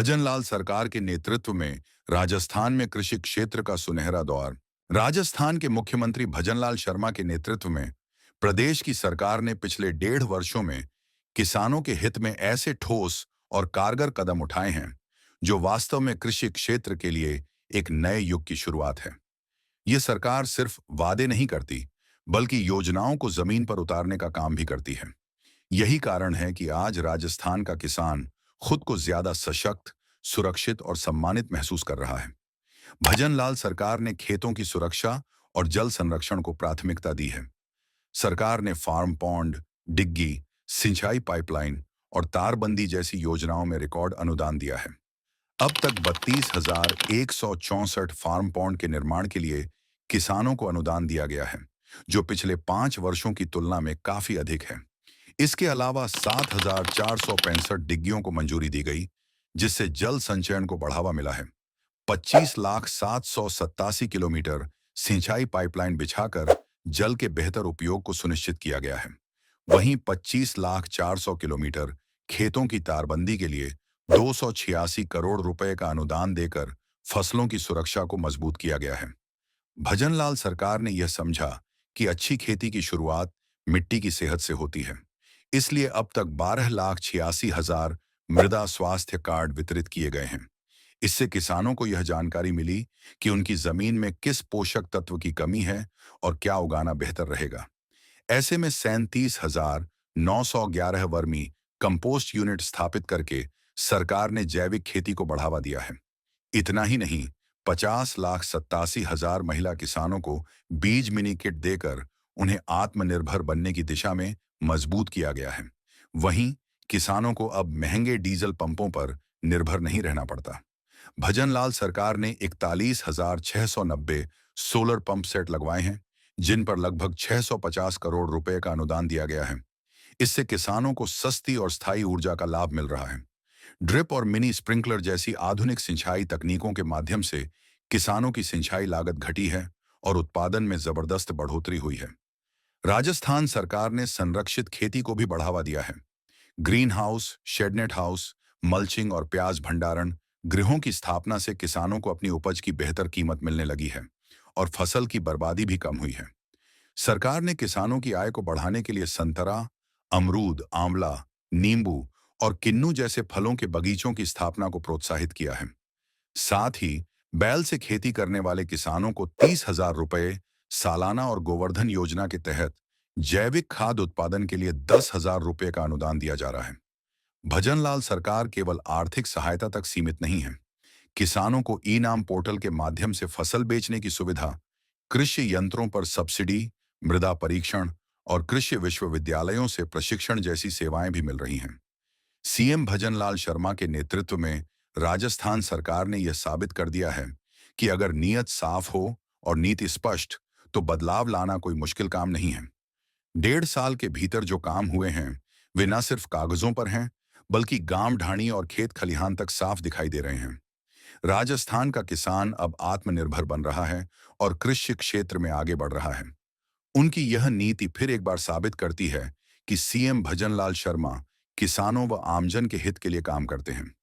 भजनलाल सरकार के नेतृत्व में राजस्थान में कृषि क्षेत्र का सुनहरा दौर। राजस्थान के मुख्यमंत्री भजनलाल शर्मा के नेतृत्व में प्रदेश की सरकार ने पिछले 1.5 वर्षों में किसानों के हित में ऐसे ठोस और कारगर कदम उठाए हैं जो वास्तव में कृषि क्षेत्र के लिए एक नए युग की शुरुआत है। ये सरकार सिर्फ वादे नहीं करती, बल्कि योजनाओं को जमीन पर उतारने का काम भी करती है। यही कारण है कि आज राजस्थान का किसान खुद को ज्यादा सशक्त, सुरक्षित और सम्मानित महसूस कर रहा है। भजनलाल सरकार ने खेतों की सुरक्षा और जल संरक्षण को प्राथमिकता दी है। सरकार ने फार्म पॉन्ड, डिग्गी, सिंचाई पाइपलाइन और तारबंदी जैसी योजनाओं में रिकॉर्ड अनुदान दिया है। अब तक 32,164 फार्म पॉन्ड के निर्माण के लिए किसानों को अनुदान दिया गया है, जो पिछले 5 वर्षों की तुलना में काफी अधिक है। इसके अलावा 7,465 डिग्गियों को मंजूरी दी गई, जिससे जल संचयन को बढ़ावा मिला है। 25,787 किलोमीटर सिंचाई पाइपलाइन बिछाकर जल के बेहतर उपयोग को सुनिश्चित किया गया है। वहीं 25,04,000 किलोमीटर खेतों की तारबंदी के लिए 286 करोड़ रुपए का अनुदान देकर फसलों की सुरक्षा को मजबूत किया गया है। भजनलाल सरकार ने यह समझा कि अच्छी खेती की शुरुआत मिट्टी की सेहत से होती है। इसलिए अब तक 12,86,000 मृदा स्वास्थ्य कार्ड वितरित किए गए हैं। इससे किसानों को यह जानकारी मिली कि उनकी जमीन में किस पोषक तत्व की कमी है और क्या उगाना बेहतर रहेगा। ऐसे में 37,911 वर्मी कंपोस्ट यूनिट स्थापित करके सरकार ने जैविक खेती को बढ़ावा दिया है। इतना ही नहीं, 50,87,000 महिला किसानों को बीज मिनी किट देकर उन्हें आत्मनिर्भर बनने की दिशा में मजबूत किया गया है। वहीं किसानों को अब महंगे डीजल पंपों पर निर्भर नहीं रहना पड़ता। भजनलाल सरकार ने 41,690 सोलर पंप सेट लगवाए हैं, जिन पर लगभग 650 करोड़ रुपए का अनुदान दिया गया है। इससे किसानों को सस्ती और स्थायी ऊर्जा का लाभ मिल रहा है। ड्रिप और मिनी स्प्रिंकलर जैसी आधुनिक सिंचाई तकनीकों के माध्यम से किसानों की सिंचाई लागत घटी है और उत्पादन में जबरदस्त बढ़ोतरी हुई है। राजस्थान सरकार ने संरक्षित खेती को भी बढ़ावा दिया है। Green house, shade net house, mulching और प्याज भंडारण गृहों की स्थापना से किसानों को अपनी उपज की बेहतर कीमत मिलने लगी है और फसल की बर्बादी भी कम हुई है। सरकार ने किसानों की आय को बढ़ाने के लिए संतरा, अमरूद, आंवला, नींबू और किन्नू जैसे फलों के बगीचों की स्थापना को प्रोत्साहित किया है। साथ ही बैल से खेती करने वाले किसानों को 30,000 रुपए सालाना और गोवर्धन योजना के तहत जैविक खाद उत्पादन के लिए 10,000 रुपए का अनुदान दिया जा रहा है। भजनलाल सरकार केवल आर्थिक सहायता तक सीमित नहीं है। किसानों को ई नाम पोर्टल के माध्यम से फसल बेचने की सुविधा, कृषि यंत्रों पर सब्सिडी, मृदा परीक्षण और कृषि विश्वविद्यालयों से प्रशिक्षण जैसी सेवाएं भी मिल रही हैं। सीएम भजनलाल शर्मा के नेतृत्व में राजस्थान सरकार ने यह साबित कर दिया है कि अगर नीयत साफ हो और नीति स्पष्ट, तो बदलाव लाना कोई मुश्किल काम नहीं है। 1.5 साल के भीतर जो काम हुए हैं, वे न सिर्फ कागजों पर हैं, बल्कि गांव ढाणी और खेत खलिहान तक साफ दिखाई दे रहे हैं। राजस्थान का किसान अब आत्मनिर्भर बन रहा है और कृषि क्षेत्र में आगे बढ़ रहा है। उनकी यह नीति फिर एक बार साबित करती है कि सीएम भजनलाल शर्मा किसानों व आमजन के हित के लिए काम करते हैं।